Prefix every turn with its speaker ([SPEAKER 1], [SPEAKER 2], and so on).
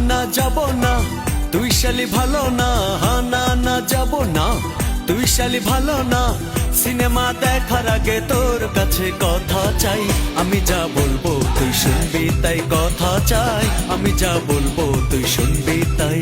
[SPEAKER 1] না যাব না, তুই শালি ভালো না। না না যাব না, তুই শালি ভালো না। সিনেমা দেখার আগে তোর কাছে কথা চাই, আমি যা বলবো তুই শুনবি তাই। কথা চাই, আমি যা বলবো তুই শুনবি তাই।